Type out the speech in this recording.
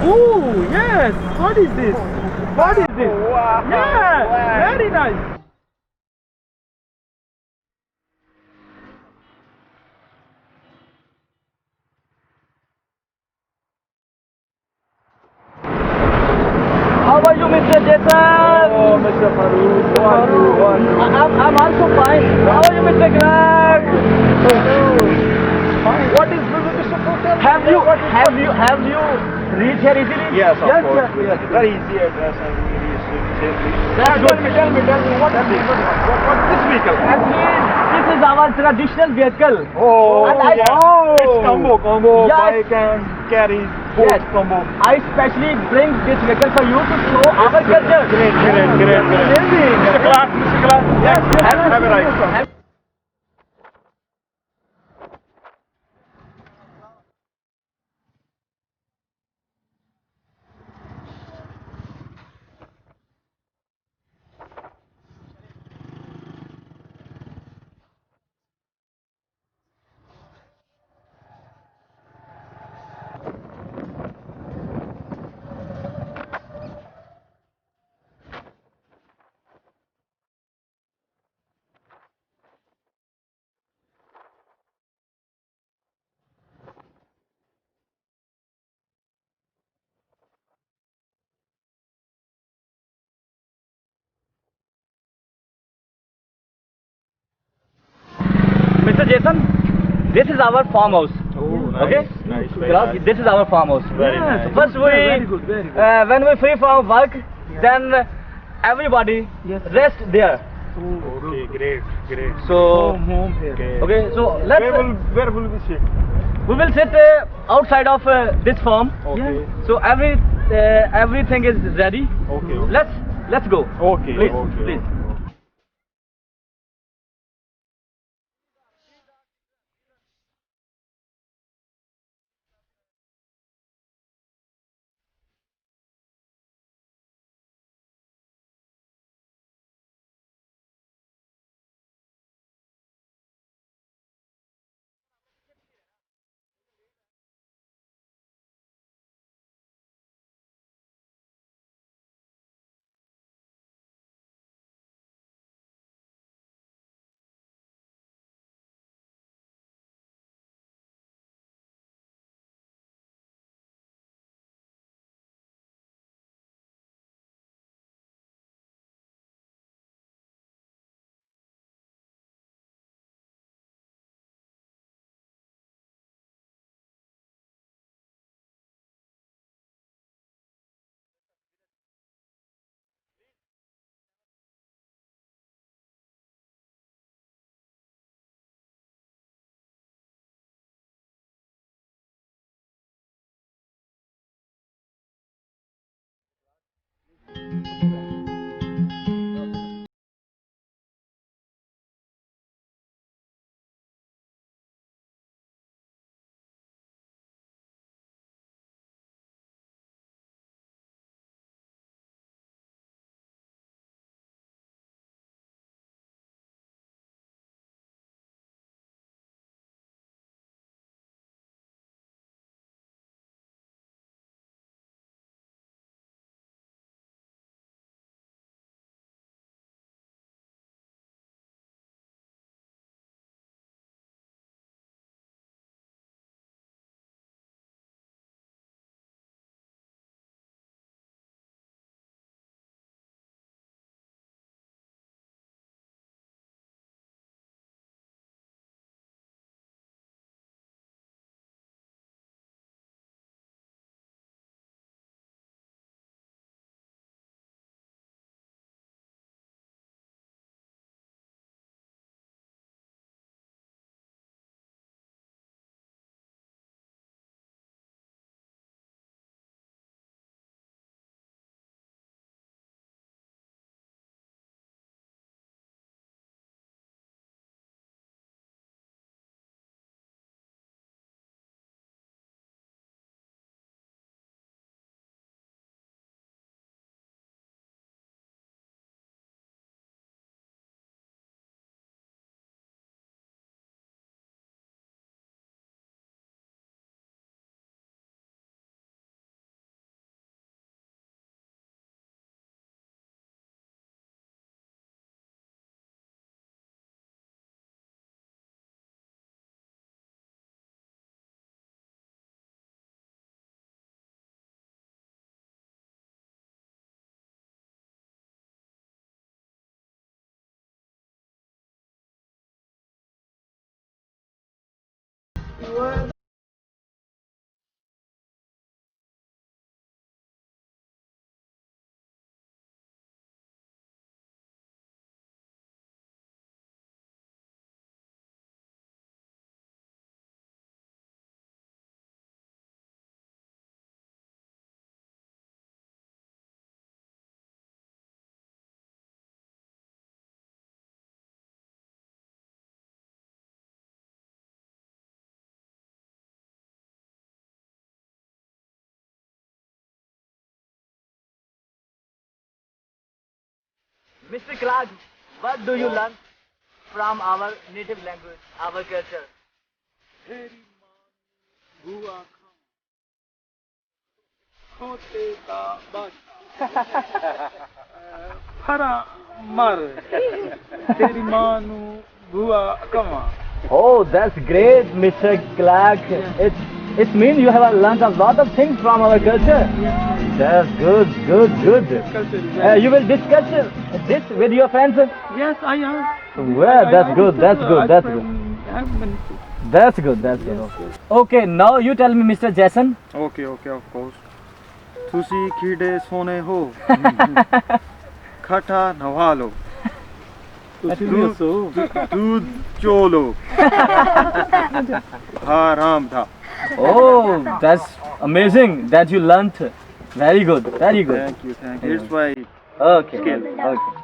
Oh, yes. What is this? What is this? Wow. Yeah, Wow. very nice. How are you, Mr. Jason? Oh, Mr. Farouk, how are you? How are you? I'm also fine. How are you, Mr. Greg? What is Mr. Farouk? Have you reached here easily? Yes, of course. Yes. Very easy address and very safely. That's good. Tell me, what is this? What is this vehicle? Actually, this is our traditional vehicle. Oh, And I- yeah. Oh. It's combo, Yes. bike and carry, both Yes. combo. I specially bring this vehicle for you to show our culture. Great. Amazing. Mr. Clark, Yes, have a right. Mr. Jason, this is our farmhouse. Oh, Okay? Nice, Because this is our farmhouse. Very nice. First Very good. when we free from work, then everybody rest there. Okay, great. So, Home here. okay, so Where will we sit? we will sit outside of this farm. Okay. So everything is ready. Okay. Let's go. Okay. Please. Mr. Clark, what do you learn from our native language, our culture? Hara mar. Teri manu bua kama. Oh, that's great, Mr. Clark. It means you have learned a lot of things from our culture. That's good. You will discuss this with your friends? Yes, I am. Well, that's good. That's good. Okay, now you tell me, Mr. Jason. Okay, of course. Tusi khide sone ho. Khata nawalo. Doodh cholo. Haram tha. Oh, that's amazing that you learnt. Very good. Thank you. It's my Okay. skill. Okay.